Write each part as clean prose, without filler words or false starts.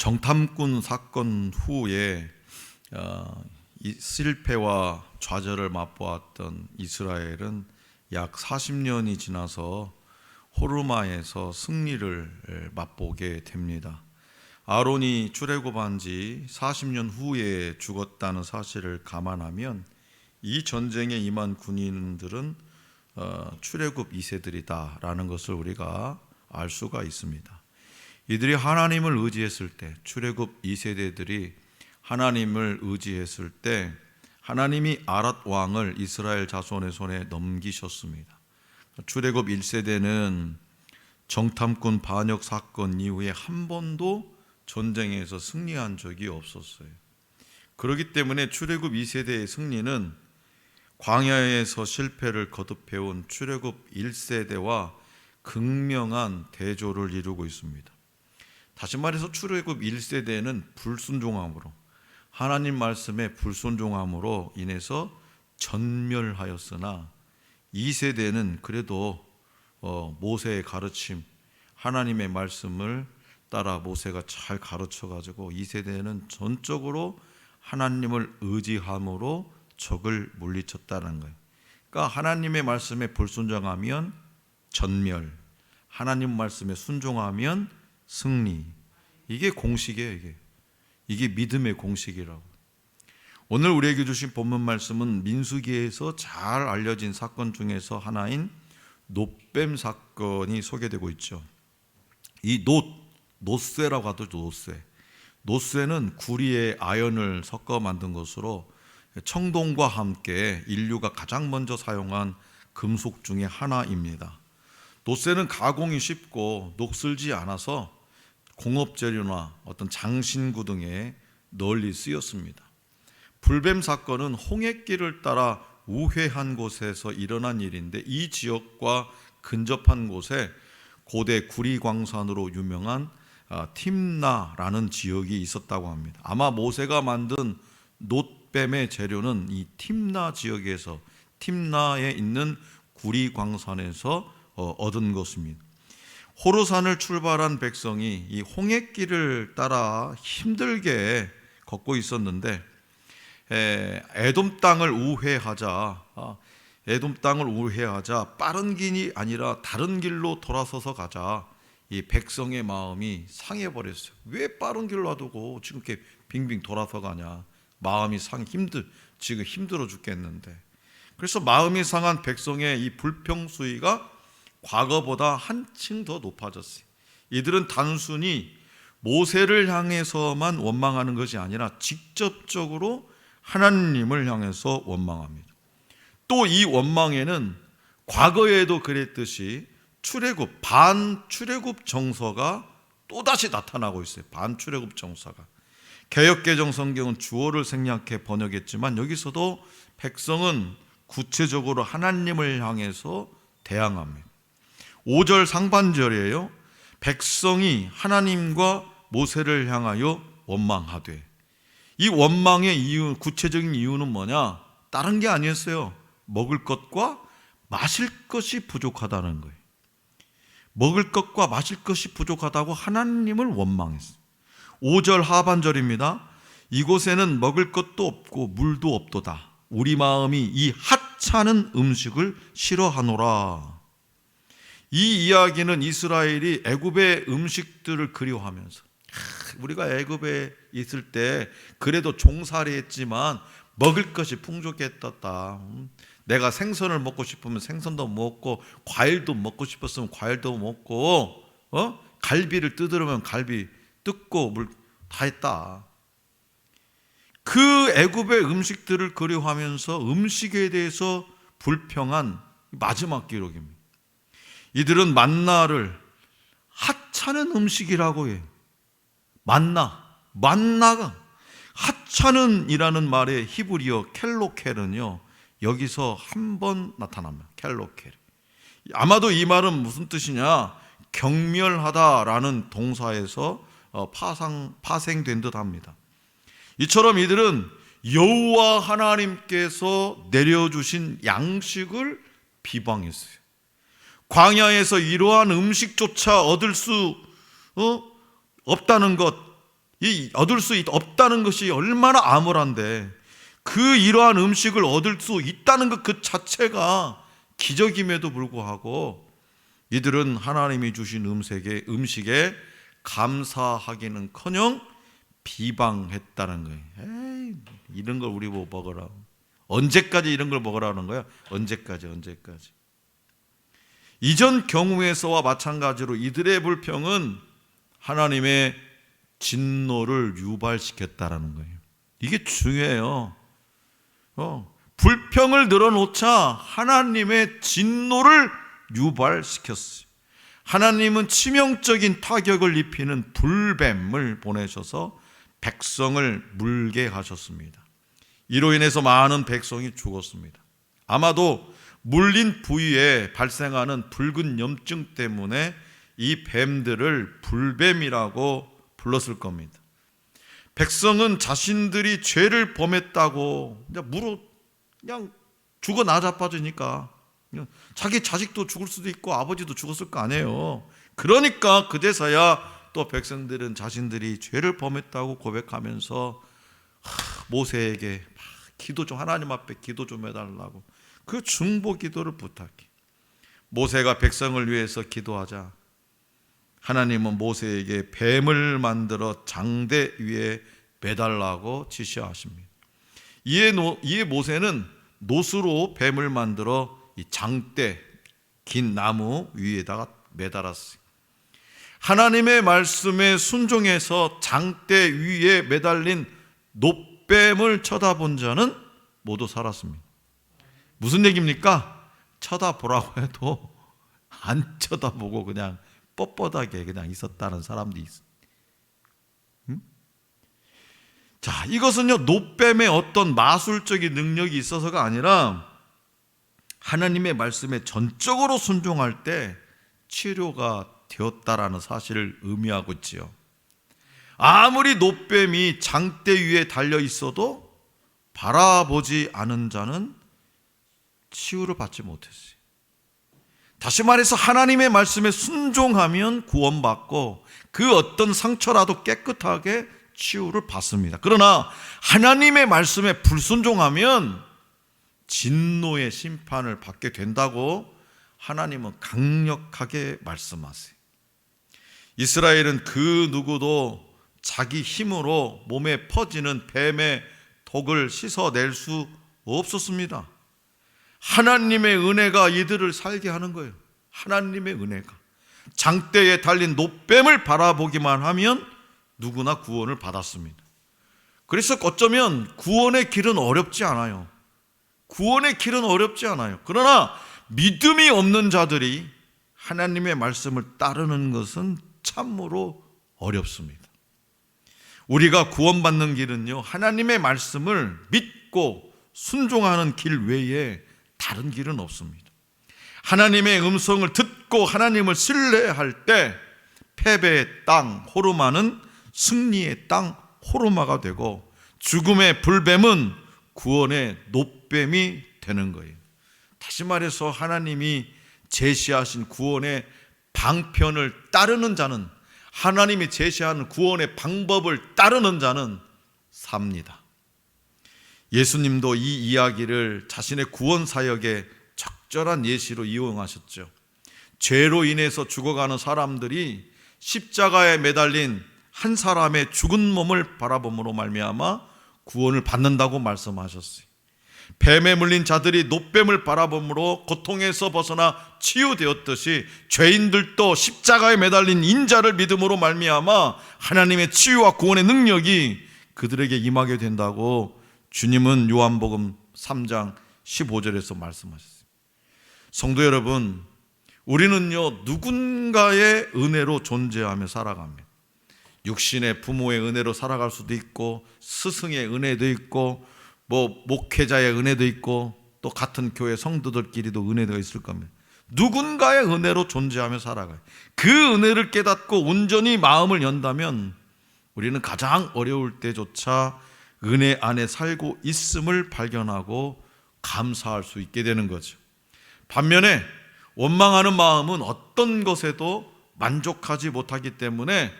정탐꾼 사건 후에 이 실패와 좌절을 맛보았던 이스라엘은 약 40년이 지나서 호르마에서 승리를 맛보게 됩니다. 아론이 출애굽한 지 40년 후에 죽었다는 사실을 감안하면 이 전쟁에 임한 군인들은 출애굽 2세들이다라는 것을 우리가 알 수가 있습니다. 이들이 하나님을 의지했을 때, 출애굽 2세대들이 하나님을 의지했을 때 하나님이 아랏 왕을 이스라엘 자손의 손에 넘기셨습니다. 출애굽 1세대는 정탐꾼 반역 사건 이후에 한 번도 전쟁에서 승리한 적이 없었어요. 그렇기 때문에 출애굽 2세대의 승리는 광야에서 실패를 거듭해온 출애굽 1세대와 극명한 대조를 이루고 있습니다. 다시 말해서 출애굽 1세대는 불순종함으로, 하나님 말씀에 불순종함으로 인해서 전멸하였으나 2세대는 그래도 모세의 가르침, 하나님의 말씀을 따라 모세가 잘 가르쳐가지고 2세대는 전적으로 하나님을 의지함으로 적을 물리쳤다는 거예요. 그러니까 하나님의 말씀에 불순종하면 전멸, 하나님 말씀에 순종하면 승리. 이게 공식이에요. 이게 믿음의 공식이라고. 오늘 우리에게 주신 본문 말씀은 민수기에서 잘 알려진 사건 중에서 하나인 놋뱀 사건이 소개되고 있죠. 이 놋쇠라고 하죠. 놋쇠는 구리에 아연을 섞어 만든 것으로 청동과 함께 인류가 가장 먼저 사용한 금속 중에 하나입니다. 놋쇠는 가공이 쉽고 녹슬지 않아서 공업재료나 어떤 장신구 등에 널리 쓰였습니다. 불뱀 사건은 홍해길을 따라 우회한 곳에서 일어난 일인데, 이 지역과 근접한 곳에 고대 구리광산으로 유명한 팀나라는 지역이 있었다고 합니다. 아마 모세가 만든 놋뱀의 재료는 이 팀나 지역에서, 팀나에 있는 구리광산에서 얻은 것입니다. 호르산을 출발한 백성이 이 홍해길을 따라 힘들게 걷고 있었는데, 에돔 땅을 우회하자 빠른 길이 아니라 다른 길로 돌아서서 가자. 이 백성의 마음이 상해버렸어요. 왜 빠른 길로 놔두고 지금 이렇게 빙빙 돌아서 가냐. 마음이 지금 힘들어 죽겠는데. 그래서 마음이 상한 백성의 이 불평수위가 과거보다 한층 더 높아졌어요. 이들은 단순히 모세를 향해서만 원망하는 것이 아니라 직접적으로 하나님을 향해서 원망합니다. 또 이 원망에는 과거에도 그랬듯이 반출애굽 정서가 또다시 나타나고 있어요. 반출애굽 정서가. 개역개정 성경은 주어를 생략해 번역했지만 여기서도 백성은 구체적으로 하나님을 향해서 대항합니다. 5절 상반절이에요. 백성이 하나님과 모세를 향하여 원망하되. 이 원망의 이유, 구체적인 이유는 뭐냐? 다른 게 아니었어요. 먹을 것과 마실 것이 부족하다는 거예요. 먹을 것과 마실 것이 부족하다고 하나님을 원망했어요. 5절 하반절입니다. 이곳에는 먹을 것도 없고 물도 없도다. 우리 마음이 이 하찮은 음식을 싫어하노라. 이 이야기는 이스라엘이 애굽의 음식들을 그리워하면서, 우리가 애굽에 있을 때 그래도 종살이 했지만 먹을 것이 풍족했었다. 내가 생선을 먹고 싶으면 생선도 먹고, 과일도 먹고 싶었으면 과일도 먹고, 갈비를 뜯으려면 갈비 뜯고 물 다 했다. 그 애굽의 음식들을 그리워하면서 음식에 대해서 불평한 마지막 기록입니다. 이들은 만나를 하찮은 음식이라고 해요. 만나가 하찮은이라는 말의 히브리어 켈로켈은요, 여기서 한 번 나타납니다. 켈로켈. 아마도 이 말은 무슨 뜻이냐? 경멸하다라는 동사에서 파생된 듯합니다. 이처럼 이들은 여호와 하나님께서 내려주신 양식을 비방했어요. 광야에서 이러한 음식조차 얻을 수 없다는 것, 이 얻을 수 없다는 것이 얼마나 암울한데 그 이러한 음식을 얻을 수 있다는 것 그 자체가 기적임에도 불구하고 이들은 하나님이 주신 음식에 감사하기는커녕 비방했다는 거예요. 에이, 이런 걸 우리 뭐 먹으라. 언제까지 이런 걸 먹으라는 거야? 언제까지? 이전 경우에서와 마찬가지로 이들의 불평은 하나님의 진노를 유발시켰다라는 거예요. 이게 중요해요. 불평을 늘어놓자 하나님의 진노를 유발시켰어요. 하나님은 치명적인 타격을 입히는 불뱀을 보내셔서 백성을 물게 하셨습니다. 이로 인해서 많은 백성이 죽었습니다. 아마도 물린 부위에 발생하는 붉은 염증 때문에 이 뱀들을 불뱀이라고 불렀을 겁니다. 백성은 자신들이 죄를 범했다고 그냥 죽어 나자빠지니까 자기 자식도 죽을 수도 있고 아버지도 죽었을 거 아니에요. 그러니까 그제서야 또 백성들은 자신들이 죄를 범했다고 고백하면서 모세에게 기도 좀, 하나님 앞에 기도 좀 해달라고 그 중보 기도를 부탁해. 모세가 백성을 위해서 기도하자 하나님은 모세에게 뱀을 만들어 장대 위에 매달라고 지시하십니다. 이에 모세는 노수로 뱀을 만들어 이 장대, 긴 나무 위에다가 매달았어요. 하나님의 말씀에 순종해서 장대 위에 매달린 놋뱀을 쳐다본 자는 모두 살았습니다. 무슨 얘기입니까? 쳐다보라고 해도 안 쳐다보고 그냥 뻣뻣하게 그냥 있었다는 사람들이 있어요. 자, 이것은요 놋뱀의 어떤 마술적인 능력이 있어서가 아니라 하나님의 말씀에 전적으로 순종할 때 치료가 되었다라는 사실을 의미하고 있지요. 아무리 놋뱀이 장대 위에 달려 있어도 바라보지 않은 자는 치유를 받지 못했어요. 다시 말해서 하나님의 말씀에 순종하면 구원받고 그 어떤 상처라도 깨끗하게 치유를 받습니다. 그러나 하나님의 말씀에 불순종하면 진노의 심판을 받게 된다고 하나님은 강력하게 말씀하세요. 이스라엘은 그 누구도 자기 힘으로 몸에 퍼지는 뱀의 독을 씻어낼 수 없었습니다. 하나님의 은혜가 이들을 살게 하는 거예요. 하나님의 은혜가. 장대에 달린 놋뱀을 바라보기만 하면 누구나 구원을 받았습니다. 그래서 어쩌면 구원의 길은 어렵지 않아요. 구원의 길은 어렵지 않아요. 그러나 믿음이 없는 자들이 하나님의 말씀을 따르는 것은 참으로 어렵습니다. 우리가 구원받는 길은요, 하나님의 말씀을 믿고 순종하는 길 외에 다른 길은 없습니다. 하나님의 음성을 듣고 하나님을 신뢰할 때 패배의 땅 호르마는 승리의 땅 호르마가 되고 죽음의 불뱀은 구원의 놋뱀이 되는 거예요. 다시 말해서 하나님이 제시하신 구원의 방편을 따르는 자는, 하나님이 제시하는 구원의 방법을 따르는 자는 삽니다. 예수님도 이 이야기를 자신의 구원 사역의 적절한 예시로 이용하셨죠. 죄로 인해서 죽어가는 사람들이 십자가에 매달린 한 사람의 죽은 몸을 바라봄으로 말미암아 구원을 받는다고 말씀하셨어요. 뱀에 물린 자들이 놋뱀을 바라봄으로 고통에서 벗어나 치유되었듯이 죄인들도 십자가에 매달린 인자를 믿음으로 말미암아 하나님의 치유와 구원의 능력이 그들에게 임하게 된다고 주님은 요한복음 3장 15절에서 말씀하셨어요. 성도 여러분, 우리는요 누군가의 은혜로 존재하며 살아갑니다. 육신의 부모의 은혜로 살아갈 수도 있고, 스승의 은혜도 있고, 목회자의 은혜도 있고, 또 같은 교회 성도들끼리도 은혜가 있을 겁니다. 누군가의 은혜로 존재하며 살아가요. 그 은혜를 깨닫고 온전히 마음을 연다면 우리는 가장 어려울 때조차 은혜 안에 살고 있음을 발견하고 감사할 수 있게 되는 거죠. 반면에 원망하는 마음은 어떤 것에도 만족하지 못하기 때문에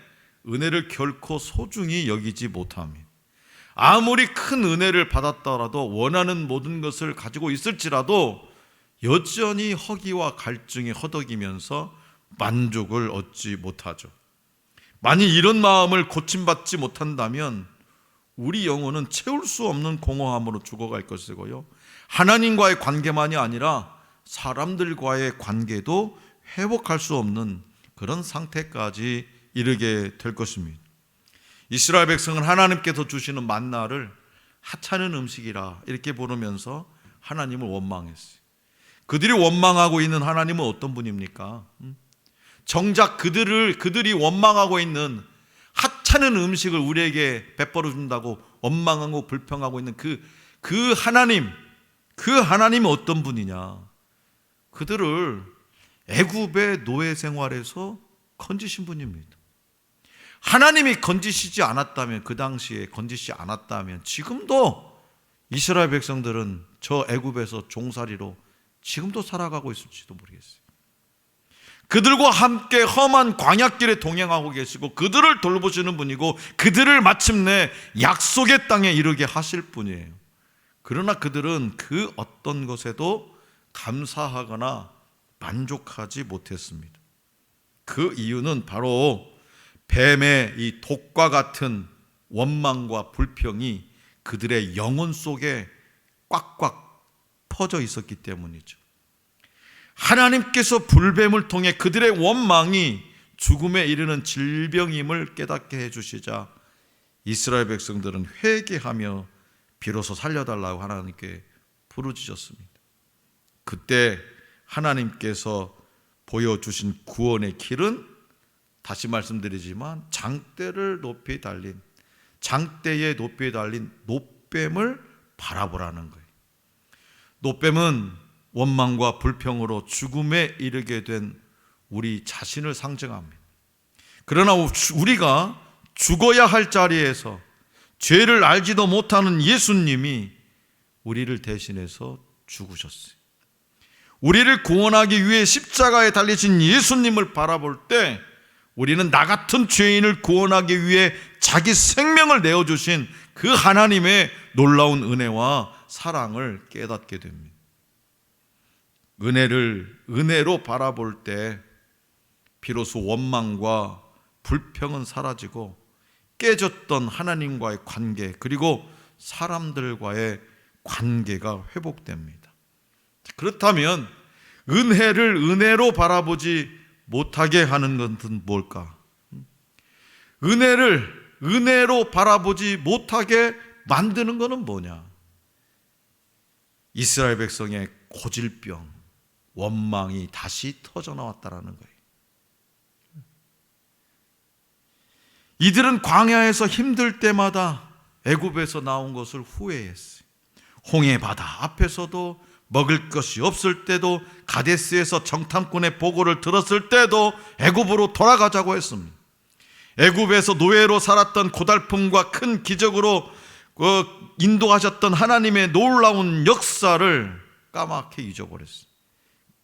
은혜를 결코 소중히 여기지 못합니다. 아무리 큰 은혜를 받았더라도 원하는 모든 것을 가지고 있을지라도 여전히 허기와 갈증이 허덕이면서 만족을 얻지 못하죠. 만일 이런 마음을 고침받지 못한다면 우리 영혼은 채울 수 없는 공허함으로 죽어갈 것이고요, 하나님과의 관계만이 아니라 사람들과의 관계도 회복할 수 없는 그런 상태까지 이르게 될 것입니다. 이스라엘 백성은 하나님께서 주시는 만나를 하찮은 음식이라 이렇게 부르면서 하나님을 원망했어요. 그들이 원망하고 있는 하나님은 어떤 분입니까? 정작 그들이 원망하고 있는 하찮은 음식을 우리에게 베풀어 준다고 원망하고 불평하고 있는 그 하나님은 어떤 분이냐? 그들을 애굽의 노예 생활에서 건지신 분입니다. 하나님이 건지시지 않았다면, 그 당시에 건지시지 않았다면 지금도 이스라엘 백성들은 저 애굽에서 종살이로 지금도 살아가고 있을지도 모르겠어요. 그들과 함께 험한 광야길에 동행하고 계시고 그들을 돌보시는 분이고 그들을 마침내 약속의 땅에 이르게 하실 분이에요. 그러나 그들은 그 어떤 것에도 감사하거나 만족하지 못했습니다. 그 이유는 바로 뱀의 이 독과 같은 원망과 불평이 그들의 영혼 속에 꽉꽉 퍼져 있었기 때문이죠. 하나님께서 불뱀을 통해 그들의 원망이 죽음에 이르는 질병임을 깨닫게 해주시자 이스라엘 백성들은 회개하며 비로소 살려달라고 하나님께 부르짖었습니다. 그때 하나님께서 보여주신 구원의 길은 다시 말씀드리지만 장대에 높이 달린 노뱀을 바라보라는 거예요. 노뱀은 원망과 불평으로 죽음에 이르게 된 우리 자신을 상징합니다. 그러나 우리가 죽어야 할 자리에서 죄를 알지도 못하는 예수님이 우리를 대신해서 죽으셨어요. 우리를 구원하기 위해 십자가에 달리신 예수님을 바라볼 때 우리는 나 같은 죄인을 구원하기 위해 자기 생명을 내어주신 그 하나님의 놀라운 은혜와 사랑을 깨닫게 됩니다. 은혜로 바라볼 때 비로소 원망과 불평은 사라지고 깨졌던 하나님과의 관계 그리고 사람들과의 관계가 회복됩니다. 그렇다면 은혜를 은혜로 바라보지 못하게 하는 것은 뭘까? 은혜를 은혜로 바라보지 못하게 만드는 것은 뭐냐? 이스라엘 백성의 고질병, 원망이 다시 터져나왔다라는 거예요. 이들은 광야에서 힘들 때마다 애굽에서 나온 것을 후회했어요. 홍해 바다 앞에서도, 먹을 것이 없을 때도, 가데스에서 정탐꾼의 보고를 들었을 때도 애굽으로 돌아가자고 했습니다. 애굽에서 노예로 살았던 고달픔과 큰 기적으로 인도하셨던 하나님의 놀라운 역사를 까맣게 잊어버렸어요.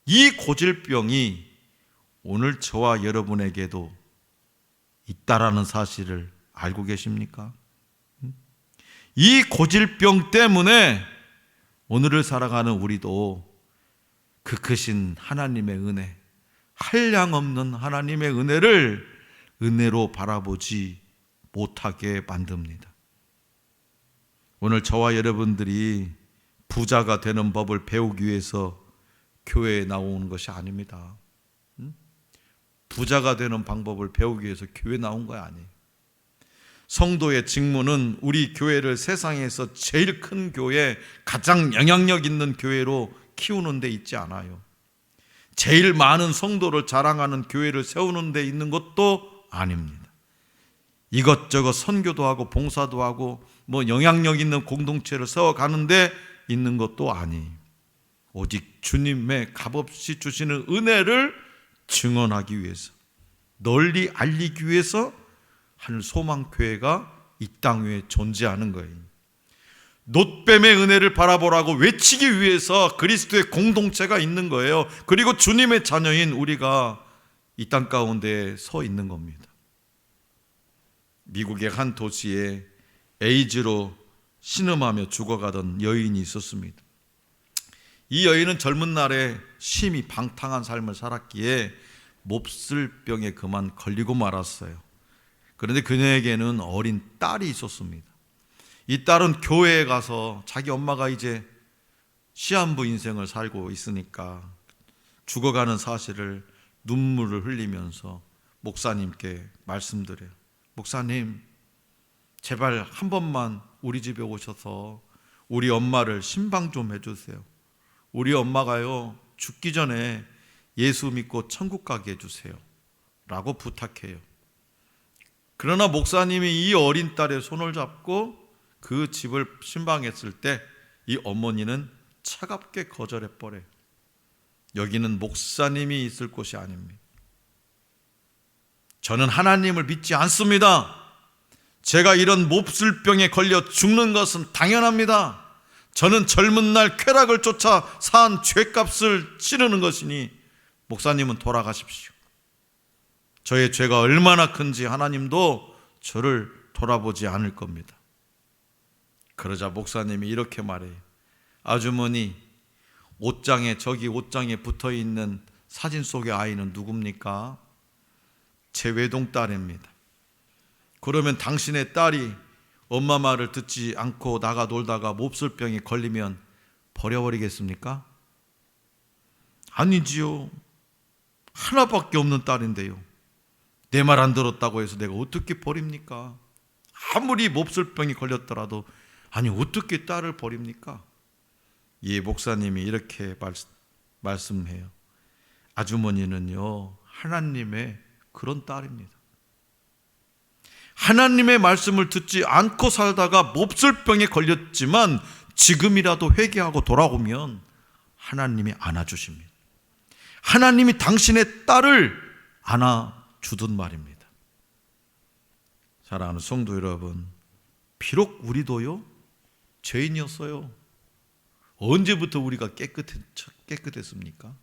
이 고질병이 오늘 저와 여러분에게도 있다라는 사실을 알고 계십니까? 이 고질병 때문에 오늘을 살아가는 우리도 그 크신 하나님의 은혜, 한량없는 하나님의 은혜를 은혜로 바라보지 못하게 만듭니다. 오늘 저와 여러분들이 부자가 되는 법을 배우기 위해서 교회에 나오는 것이 아닙니다. 부자가 되는 방법을 배우기 위해서 교회에 나온 거 아니에요. 성도의 직무는 우리 교회를 세상에서 제일 큰 교회, 가장 영향력 있는 교회로 키우는 데 있지 않아요. 제일 많은 성도를 자랑하는 교회를 세우는 데 있는 것도 아닙니다. 이것저것 선교도 하고 봉사도 하고 영향력 있는 공동체를 세워가는데 있는 것도 아니에요. 오직 주님의 값없이 주시는 은혜를 증언하기 위해서, 널리 알리기 위해서 하늘 소망교회가 이 땅 위에 존재하는 거예요. 놋뱀의 은혜를 바라보라고 외치기 위해서 그리스도의 공동체가 있는 거예요. 그리고 주님의 자녀인 우리가 이 땅 가운데 서 있는 겁니다. 미국의 한 도시에 에이즈로 신음하며 죽어가던 여인이 있었습니다. 이 여인은 젊은 날에 심히 방탕한 삶을 살았기에 몹쓸 병에 그만 걸리고 말았어요. 그런데 그녀에게는 어린 딸이 있었습니다. 이 딸은 교회에 가서 자기 엄마가 이제 시한부 인생을 살고 있으니까 죽어가는 사실을 눈물을 흘리면서 목사님께 말씀드려요. 목사님, 제발 한 번만 우리 집에 오셔서 우리 엄마를 신방 좀 해주세요. 우리 엄마가요, 죽기 전에 예수 믿고 천국 가게 해주세요 라고 부탁해요. 그러나 목사님이 이 어린 딸의 손을 잡고 그 집을 신방했을 때 이 어머니는 차갑게 거절해버려요. 여기는 목사님이 있을 곳이 아닙니다. 저는 하나님을 믿지 않습니다. 제가 이런 몹쓸 병에 걸려 죽는 것은 당연합니다. 저는 젊은 날 쾌락을 쫓아 산 죄값을 치르는 것이니 목사님은 돌아가십시오. 저의 죄가 얼마나 큰지 하나님도 저를 돌아보지 않을 겁니다. 그러자 목사님이 이렇게 말해요. 아주머니, 저기 옷장에 붙어있는 사진 속의 아이는 누굽니까? 제 외동딸입니다. 그러면 당신의 딸이 엄마 말을 듣지 않고 나가 놀다가 몹쓸 병에 걸리면 버려버리겠습니까? 아니지요. 하나밖에 없는 딸인데요. 내 말 안 들었다고 해서 내가 어떻게 버립니까? 아무리 몹쓸 병이 걸렸더라도 아니 어떻게 딸을 버립니까? 이 목사님이 이렇게 말씀해요. 아주머니는요, 하나님의 그런 딸입니다. 하나님의 말씀을 듣지 않고 살다가 몹쓸 병에 걸렸지만 지금이라도 회개하고 돌아오면 하나님이 안아주십니다. 하나님이 당신의 딸을 안아주던 말입니다. 사랑하는 성도 여러분, 비록 우리도요 죄인이었어요. 언제부터 우리가 깨끗했습니까?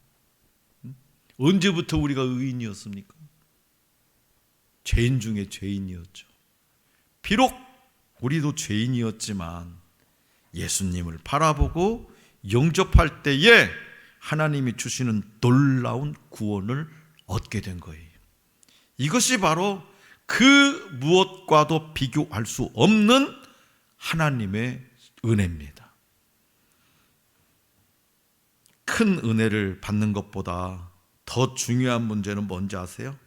언제부터 우리가 의인이었습니까? 죄인 중에 죄인이었죠. 비록 우리도 죄인이었지만 예수님을 바라보고 영접할 때에 하나님이 주시는 놀라운 구원을 얻게 된 거예요. 이것이 바로 그 무엇과도 비교할 수 없는 하나님의 은혜입니다. 큰 은혜를 받는 것보다 더 중요한 문제는 뭔지 아세요?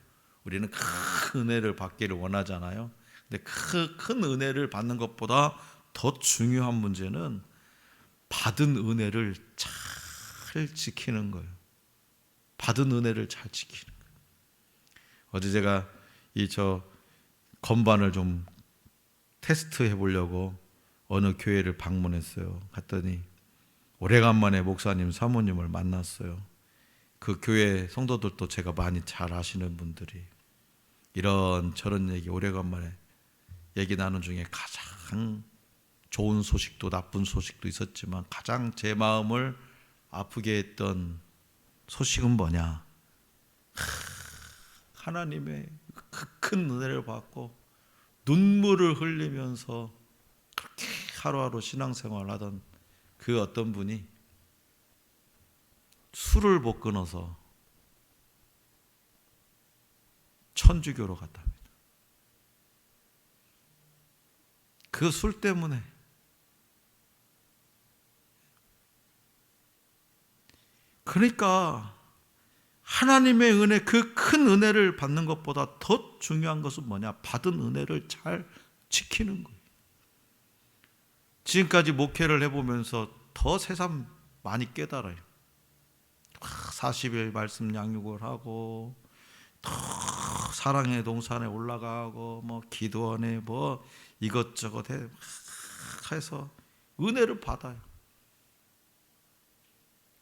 우리는 큰 은혜를 받기를 원하잖아요. 근데 큰 은혜를 받는 것보다 더 중요한 문제는 받은 은혜를 잘 지키는 거예요. 받은 은혜를 잘 지키는 거예요. 어제 제가 건반을 좀 테스트해 보려고 어느 교회를 방문했어요. 갔더니 오래간만에 목사님, 사모님을 만났어요. 그 교회 성도들도 제가 많이 잘 아시는 분들이 이런 저런 얘기 오래간만에 얘기 나눈 중에 가장 좋은 소식도 나쁜 소식도 있었지만 가장 제 마음을 아프게 했던 소식은 뭐냐? 하나님의 큰 은혜를 받고 눈물을 흘리면서 그렇게 하루하루 신앙생활을 하던 그 어떤 분이 술을 못 끊어서 천주교로 갔답니다. 그 술 때문에. 그러니까 하나님의 은혜, 그 큰 은혜를 받는 것보다 더 중요한 것은 뭐냐? 받은 은혜를 잘 지키는 거예요. 지금까지 목회를 해보면서 더 새삼 많이 깨달아요. 40일 말씀 양육을 하고 더 사랑의 동산에 올라가고 기도원에 이것저것 해서 은혜를 받아요.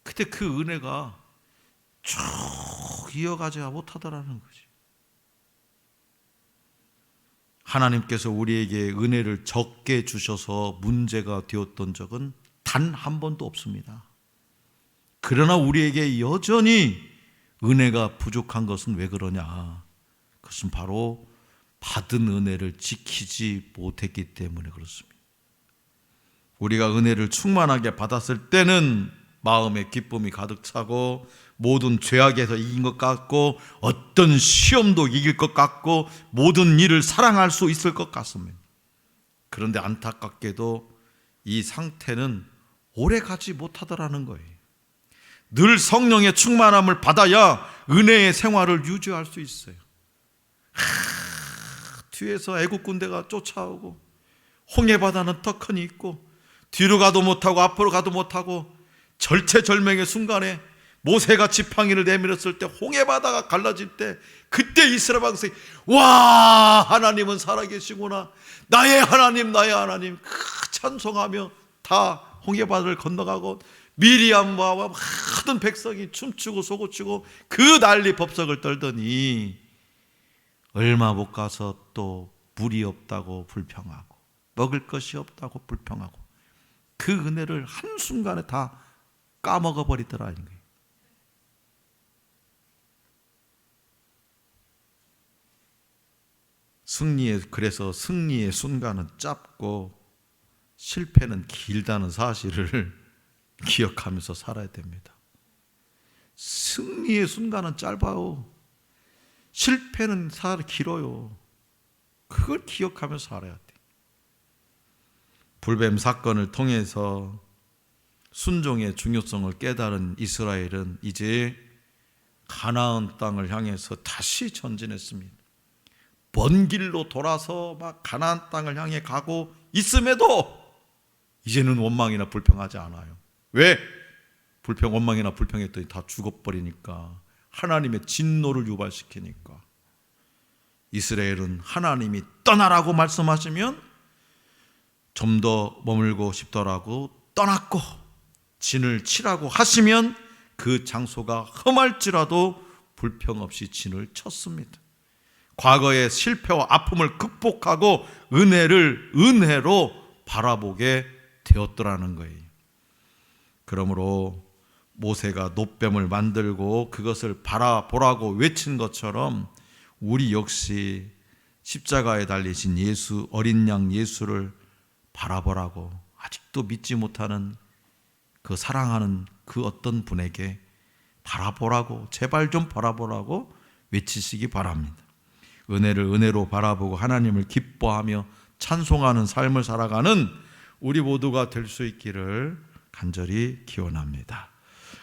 근데 그 은혜가 쭉 이어가지 못하더라는 거지. 하나님께서 우리에게 은혜를 적게 주셔서 문제가 되었던 적은 단 한 번도 없습니다. 그러나 우리에게 여전히 은혜가 부족한 것은 왜 그러냐? 그것은 바로 받은 은혜를 지키지 못했기 때문에 그렇습니다. 우리가 은혜를 충만하게 받았을 때는 마음에 기쁨이 가득 차고 모든 죄악에서 이긴 것 같고 어떤 시험도 이길 것 같고 모든 일을 사랑할 수 있을 것 같습니다. 그런데 안타깝게도 이 상태는 오래 가지 못하더라는 거예요. 늘 성령의 충만함을 받아야 은혜의 생활을 유지할 수 있어요. 뒤에서 애국 군대가 쫓아오고 홍해바다는 터컨이 있고 뒤로 가도 못하고 앞으로 가도 못하고 절체절명의 순간에 모세가 지팡이를 내밀었을 때 홍해바다가 갈라질 때 그때 이스라엘 백성이 와, 하나님은 살아계시구나, 나의 하나님 나의 하나님 찬송하며 다 홍해바다를 건너가고 미리암과 모든 백성이 춤추고 소고치고 그 난리 법석을 떨더니 얼마 못 가서 또 물이 없다고 불평하고 먹을 것이 없다고 불평하고 그 은혜를 한순간에 다 까먹어 버리더라는 거예요. 그래서 승리의 순간은 짧고 실패는 길다는 사실을 기억하면서 살아야 됩니다. 승리의 순간은 짧아요. 실패는 길어요. 그걸 기억하면서 살아야 돼. 불뱀 사건을 통해서 순종의 중요성을 깨달은 이스라엘은 이제 가나안 땅을 향해서 다시 전진했습니다. 먼 길로 돌아서 막 가나안 땅을 향해 가고 있음에도 이제는 원망이나 불평하지 않아요. 왜? 원망이나 불평했더니 다 죽어버리니까, 하나님의 진노를 유발시키니까. 이스라엘은 하나님이 떠나라고 말씀하시면 좀 더 머물고 싶더라고 떠났고, 진을 치라고 하시면 그 장소가 험할지라도 불평 없이 진을 쳤습니다. 과거의 실패와 아픔을 극복하고 은혜를 은혜로 바라보게 되었더라는 거예요. 그러므로 모세가 놋뱀을 만들고 그것을 바라보라고 외친 것처럼 우리 역시 십자가에 달리신 예수, 어린 양 예수를 바라보라고, 아직도 믿지 못하는 그 사랑하는 그 어떤 분에게 바라보라고, 제발 좀 바라보라고 외치시기 바랍니다. 은혜를 은혜로 바라보고 하나님을 기뻐하며 찬송하는 삶을 살아가는 우리 모두가 될 수 있기를 간절히 기원합니다.